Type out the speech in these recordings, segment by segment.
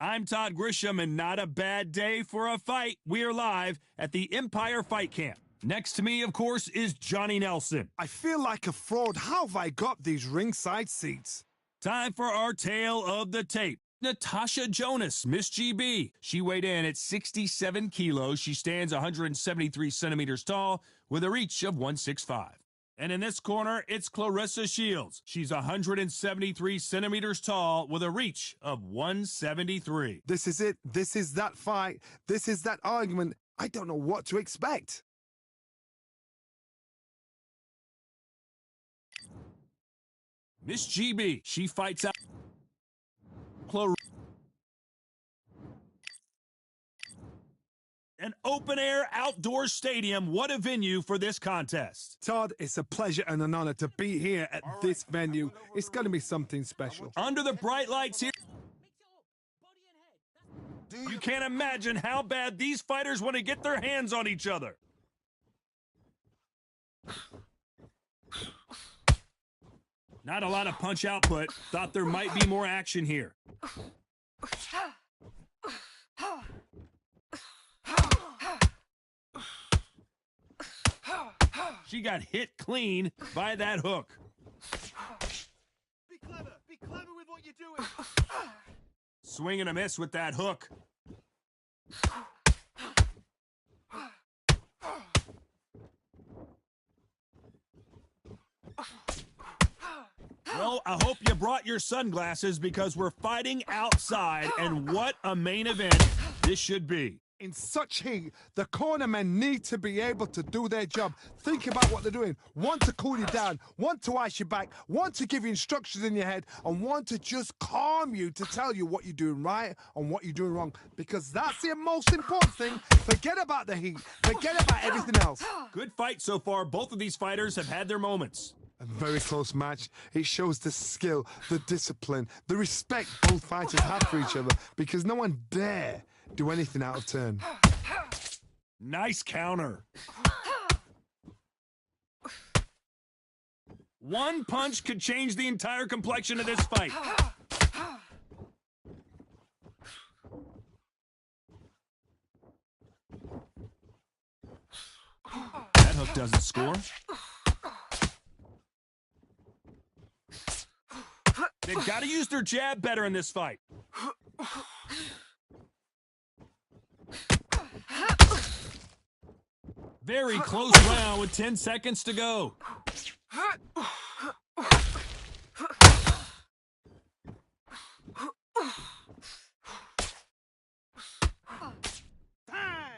I'm Todd Grisham, and not a bad day for a fight. We are live at the Empire Fight Camp. Next to me, of course, is Johnny Nelson. I feel like a fraud. How have I got these ringside seats? Time for our tale of the tape. Natasha Jonas, Miss GB. She weighed in at 67 kilos. She stands 173 centimeters tall with a reach of 165. And in this corner, it's Clarissa Shields. She's 173 centimeters tall with a reach of 173. This is it. This is that fight. This is that argument. I don't know what to expect. Miss GB, she fights out an open-air outdoor stadium. What a venue for this contest. Todd, it's a pleasure and an honor to be here at this venue. It's going to be something special. Under the bright lights here, you can't imagine how bad these fighters want to get their hands on each other. Not a lot of punch output. Thought there might be more action here. She got hit clean by that hook. Be clever with what you're doing. Swing and a miss with that hook. Well, I hope you brought your sunglasses because we're fighting outside, and what a main event this should be. In such heat, the cornermen need to be able to do their job. Think about what they're doing. One to cool you down, one to ice you back, one to give you instructions in your head, and one to just calm you to tell you what you're doing right and what you're doing wrong. Because that's the most important thing. Forget about the heat. Forget about everything else. Good fight so far. Both of these fighters have had their moments. A very close match. It shows the skill, the discipline, the respect both fighters have for each other, because no one dare do anything out of turn. Nice counter. One punch could change the entire complexion of this fight. That hook doesn't score. They've got to use their jab better in this fight. Very close round with 10 seconds to go.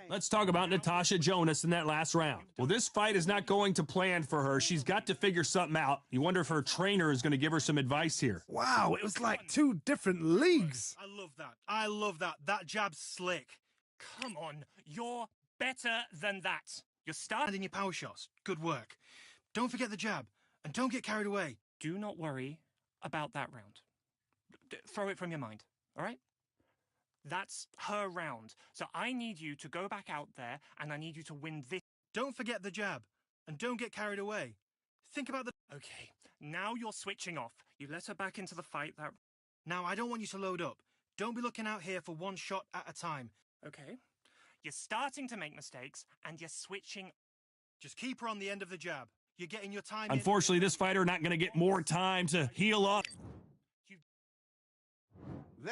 Let's talk about Natasha Jonas in that last round. Well, this fight is not going to plan for her. She's got to figure something out. You wonder if her trainer is going to give her some advice here. Wow, it was like two different leagues. I love that. I love that. That jab's slick. Come on, you're better than that. You're starting. And in your power shots. Good work. Don't forget the jab. And don't get carried away. Do not worry about that round. Throw it from your mind, all right? That's her round. So I need you to go back out there, and I need you to win this. Don't forget the jab. And don't get carried away. Think about the... Okay, now you're switching off. You let her back into the fight. That. Now, I don't want you to load up. Don't be looking out here for one shot at a time. Okay. You're starting to make mistakes, and you're switching. Just keep her on the end of the jab. You're getting your time. Unfortunately, this fighter not going to get more time to heal up.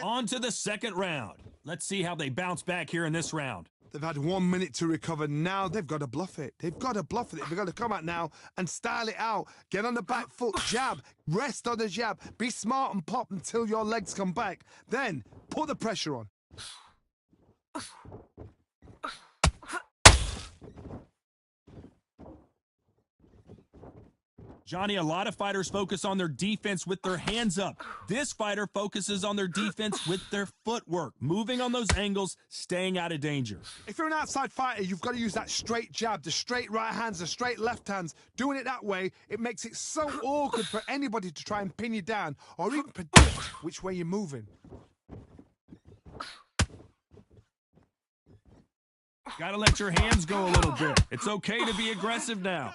On to the second round. Let's see how they bounce back here in this round. They've had 1 minute to recover. Now they've got to bluff it. They've got to bluff it. They've got to come out now and style it out. Get on the back foot, jab, rest on the jab. Be smart and pop until your legs come back. Then put the pressure on. Johnny, a lot of fighters focus on their defense with their hands up. This fighter focuses on their defense with their footwork, moving on those angles, staying out of danger. If you're an outside fighter, you've got to use that straight jab, the straight right hands, the straight left hands. Doing it that way, it makes it so awkward for anybody to try and pin you down or even predict which way you're moving. Gotta let your hands go a little bit. It's okay to be aggressive now.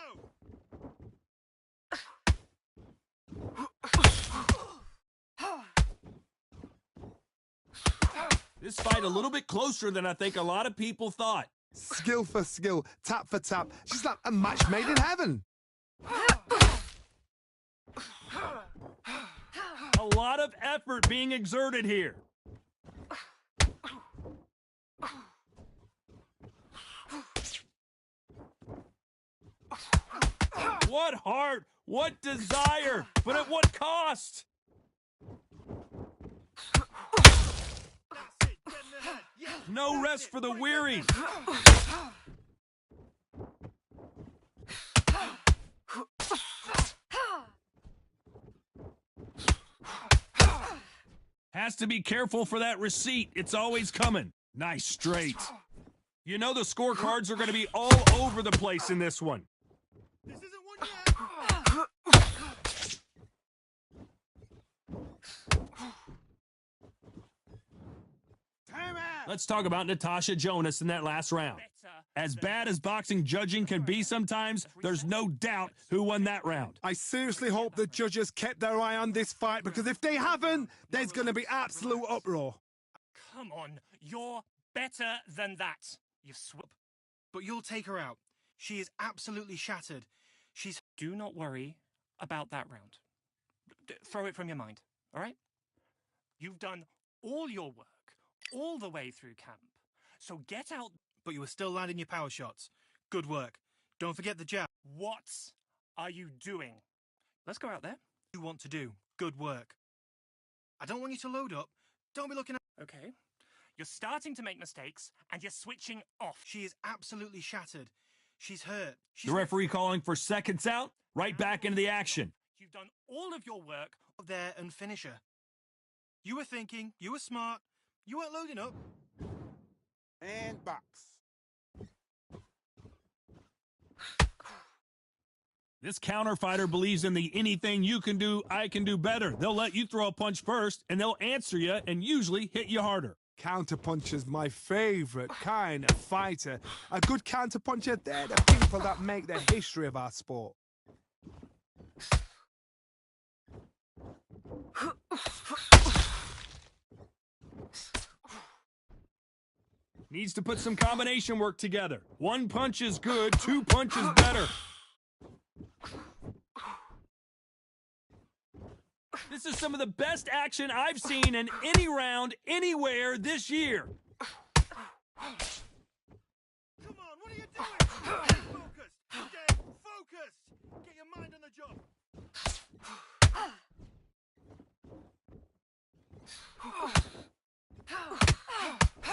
This fight a little bit closer than I think a lot of people thought. Skill for skill, tap for tap. She's like a match made in heaven. A lot of effort being exerted here. What heart, what desire, but at what cost? No rest for the weary. Has to be careful for that receipt. It's always coming. Nice straight. You know the scorecards are going to be all over the place in this one. This isn't one yet. Let's talk about Natasha Jonas in that last round. As bad as boxing judging can be sometimes, there's no doubt who won that round. I seriously hope the judges kept their eye on this fight, because if they haven't, there's going to be absolute uproar. Come on, you're better than that. You But you'll take her out. She is absolutely shattered. She's... Do not worry about that round. Throw it from your mind, all right? You've done all your work, all the way through camp. So get out... But you were still landing your power shots. Good work. Don't forget the jab. What are you doing? Let's go out there. You want to do. Good work. I don't want you to load up. Don't be looking at... Okay. You're starting to make mistakes, and you're switching off. She is absolutely shattered. She's hurt. The referee calling for seconds out, right back into the action. You've done all of your work. There and finish her. You were thinking. You were smart. You weren't loading up. And box. This counter fighter believes in the anything you can do, I can do better. They'll let you throw a punch first, and they'll answer you and usually hit you harder. Counterpuncher's my favorite kind of fighter. A good counterpuncher, they're the people that make the history of our sport. Needs to put some combination work together. One punch is good, two punches better. This is some of the best action I've seen in any round, anywhere this year. Come on, what are you doing? Stay focused. Stay focused. Get your mind on the job.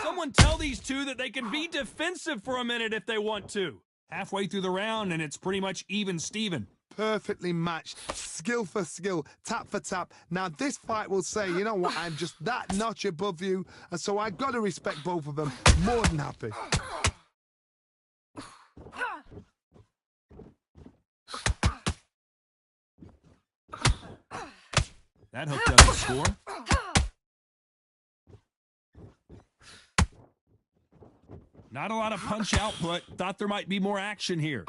Someone tell these two that they can be defensive for a minute if they want to. Halfway through the round, and it's pretty much even Steven. Perfectly matched, skill for skill, tap for tap. Now this fight will say, you know what, I'm just that notch above you, and so I got to respect both of them. More than happy. That hook doesn't score. Not a lot of punch output. Thought there might be more action here.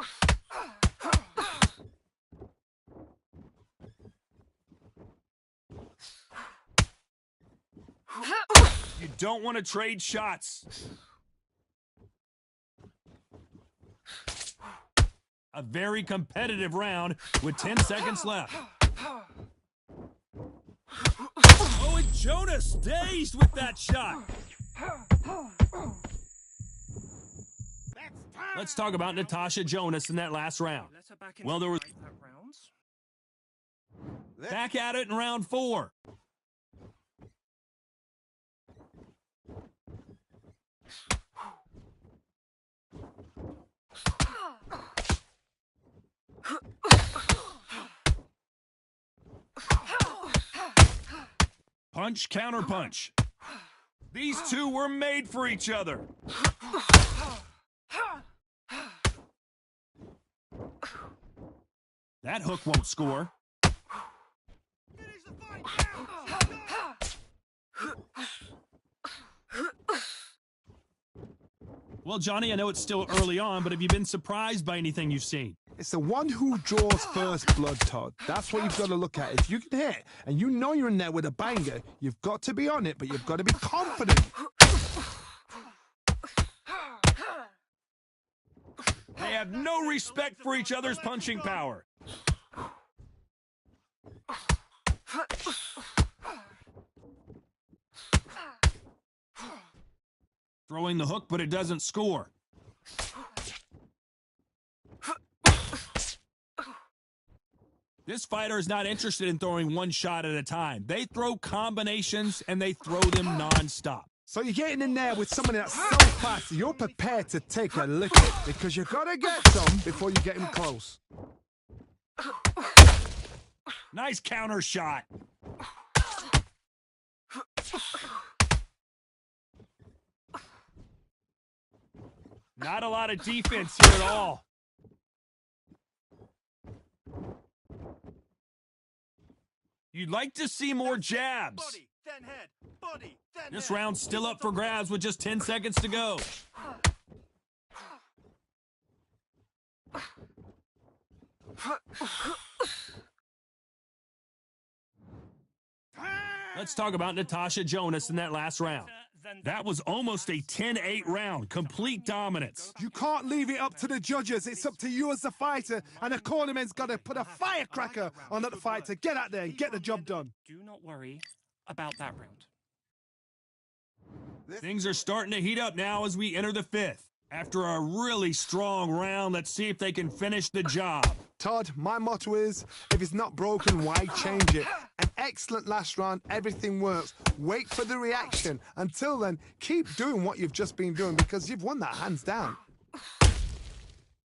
You don't want to trade shots. A very competitive round with 10 seconds left. Oh, and Jonas dazed with that shot. Let's talk about Natasha Jonas in that last round. Well, there was back at it in round 4. Punch, counter punch. These two were made for each other. That hook won't score. Well, Johnny, I know it's still early on, but have you been surprised by anything you've seen? It's the one who draws first blood, Todd. That's what you've got to look at. If you can hit, and you know you're in there with a banger, you've got to be on it, but you've got to be confident. They have no respect for each other's punching power. Throwing the hook, but it doesn't score. This fighter is not interested in throwing one shot at a time. They throw combinations, and they throw them non-stop. So you're getting in there with somebody that's so fast, you're prepared to take a licking because you got to get some before you get him close. Nice counter shot. Not a lot of defense here at all. You'd like to see more jabs. Body, then head. Body, then This head. round's still up for grabs with just 10 seconds to go. Let's talk about Natasha Jonas in that last round. That was almost a 10-8 round, complete dominance. You can't leave it up to the judges. It's up to you as the fighter, and the cornerman's got to put a firecracker on that fight to get out there and get the job done. Do not worry about that round. Things are starting to heat up now as we enter the fifth. After a really strong round, let's see if they can finish the job. Todd, my motto is, if it's not broken, why change it? An excellent last round, everything works. Wait for the reaction. Until then, keep doing what you've just been doing because you've won that hands down.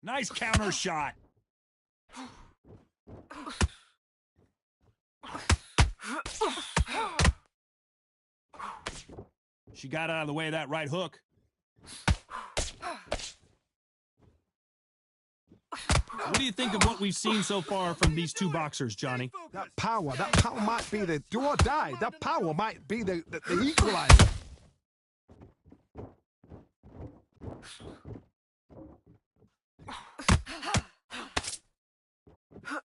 Nice counter shot. She got out of the way of that right hook. What do you think of what we've seen so far from these two boxers, Johnny? That power might be the do or die. That power might be the equalizer.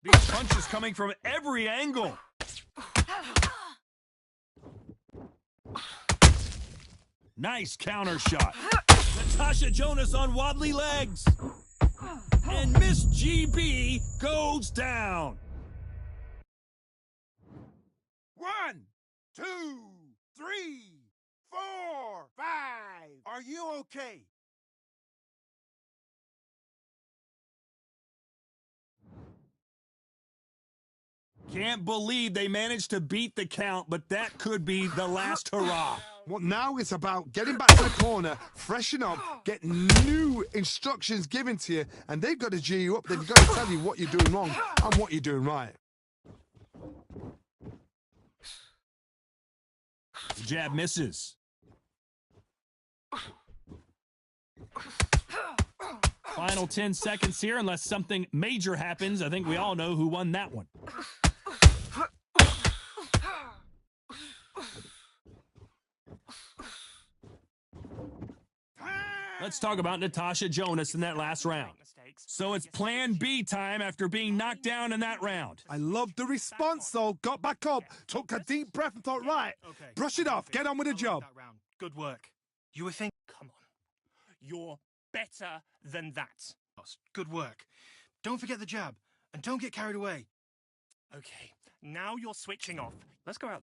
These punches coming from every angle. Nice counter shot. Natasha Jonas on wobbly legs. And Miss GB goes down. 1, 2, 3, 4, 5. Are you okay? Can't believe they managed to beat the count, but that could be the last hurrah. What now is about getting back to the corner, freshen up, get new instructions given to you, and they've got to G you up. They've got to tell you what you're doing wrong and what you're doing right. The jab misses. Final 10 seconds here, unless something major happens. I think we all know who won that one. Let's talk about Natasha Jonas in that last round. So it's plan B time after being knocked down in that round. I love the response, though. Got back up, took a deep breath and thought, right, brush it off, get on with the job. Good work. You were thinking, come on, you're better than that. Good work. Don't forget the jab, and don't get carried away. Okay, now you're switching off. Let's go out.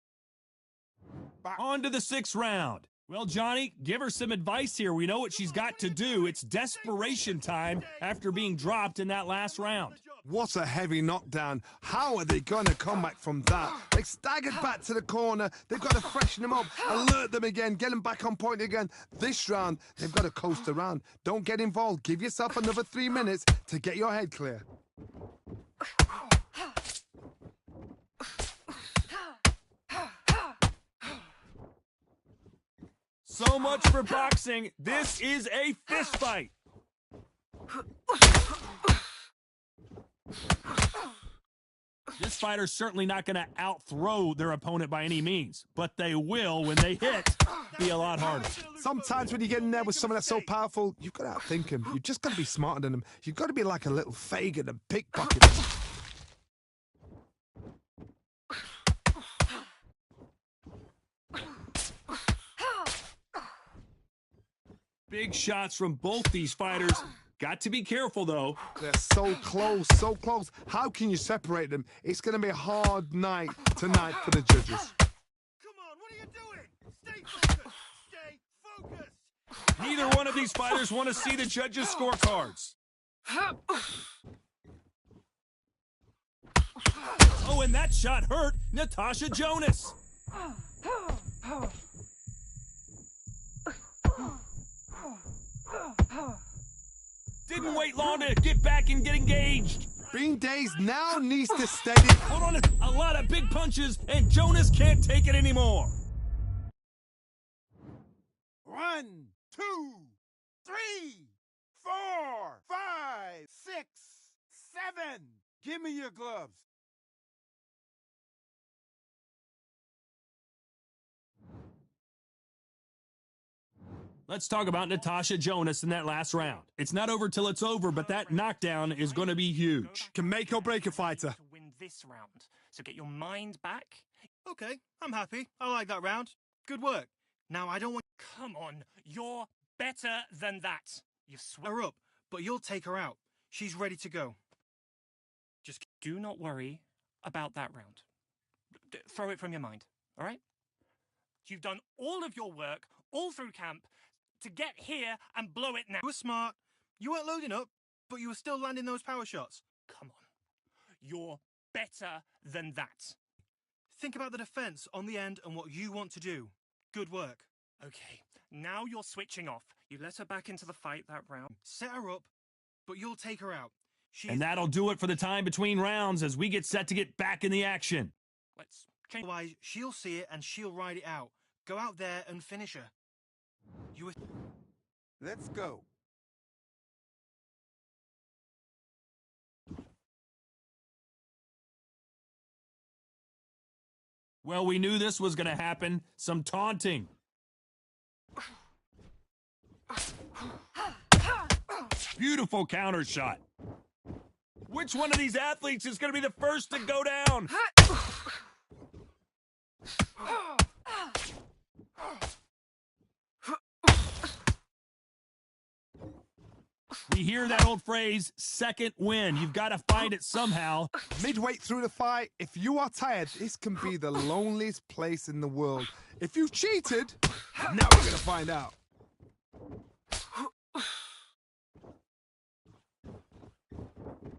On to the sixth round. Well, Johnny, give her some advice here. We know what she's got to do. It's desperation time after being dropped in that last round. What a heavy knockdown. How are they going to come back from that? They staggered back to the corner. They've got to freshen them up, alert them again, get them back on point again. This round, they've got to coast around. Don't get involved. Give yourself another 3 minutes to get your head clear. So much for boxing. This is a fist fight. This fighter's certainly not going to outthrow their opponent by any means, but they will, when they hit, be a lot harder. Sometimes when you get in there with someone that's so powerful, you've got to outthink him. You've just got to be smarter than him. You've got to be like a little Fagin and pickpocket. Big shots from both these fighters. Got to be careful, though. They're so close, so close. How can you separate them? It's going to be a hard night tonight for the judges. Come on, what are you doing? Stay focused. Stay focused. Neither one of these fighters want to see the judges' scorecards. Oh, and that shot hurt Natasha Jonas. Didn't wait long to get back and get engaged. Being dazed now needs to steady. Hold on, a lot of big punches, and Jonas can't take it anymore. 1, 2, 3, 4, 5, 6, 7. Give me your gloves. Let's talk about Natasha Jonas in that last round. It's not over till it's over, but that knockdown is going to be huge. Can make or break a fighter. To win this round. So get your mind back. Okay, I'm happy. I like that round. Good work. Now, I don't want Come on, you're better than that. You her up, but you'll take her out. She's ready to go. Just do not worry about that round. Throw it from your mind, all right? You've done all of your work all through camp to get here and blow it now. You were smart. You weren't loading up, but you were still landing those power shots. Come on. You're better than that. Think about the defense on the end and what you want to do. Good work. Okay, now you're switching off. You let her back into the fight that round. Set her up, but you'll take her out. And that'll do it for the time between rounds as we get set to get back in the action. Let's change. Otherwise, she'll see it and she'll ride it out. Go out there and finish her. You were... Let's go. Well, we knew this was going to happen. Some taunting. Beautiful counter shot. Which one of these athletes is going to be the first to go down? We hear that old phrase, second win. You've got to find it somehow. Midway through the fight, if you are tired, this can be the loneliest place in the world. If you cheated, now we're going to find out.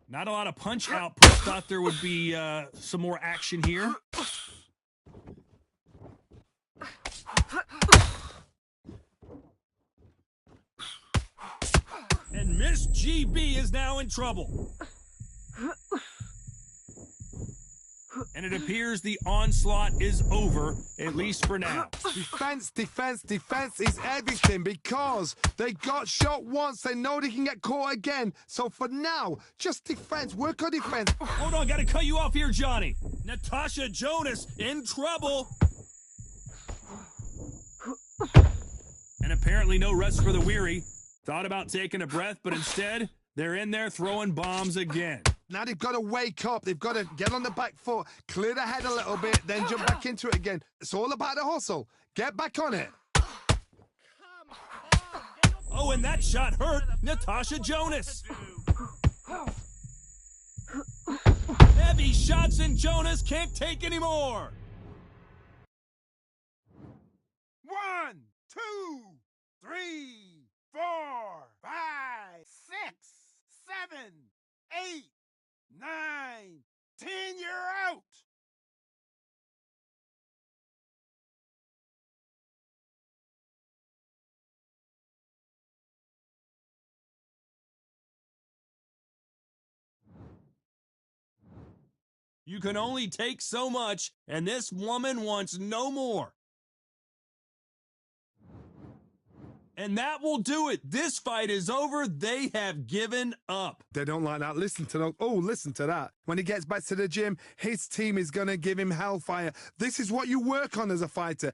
Not a lot of punch output. Thought there would be some more action here. And Miss GB is now in trouble. And it appears the onslaught is over, at least for now. Defense, defense, defense is everything because they got shot once. They know they can get caught again. So for now, just defense. Work on defense. Hold on, gotta cut you off here, Johnny. Natasha Jonas in trouble. And apparently no rest for the weary. Thought about taking a breath, but instead, they're in there throwing bombs again. Now they've got to wake up. They've got to get on the back foot, clear the head a little bit, then jump back into it again. It's all about the hustle. Get back on it. Oh, and that shot hurt Natasha Jonas. Heavy shots and Jonas can't take anymore. 1, 2, 3, 4, 5, 6, 7, 8, 9, 10, you're out! You can only take so much, and this woman wants no more. And that will do it. This fight is over. They have given up. They don't like that. Listen to those. Oh, listen to that. When he gets back to the gym, his team is going to give him hellfire. This is what you work on as a fighter.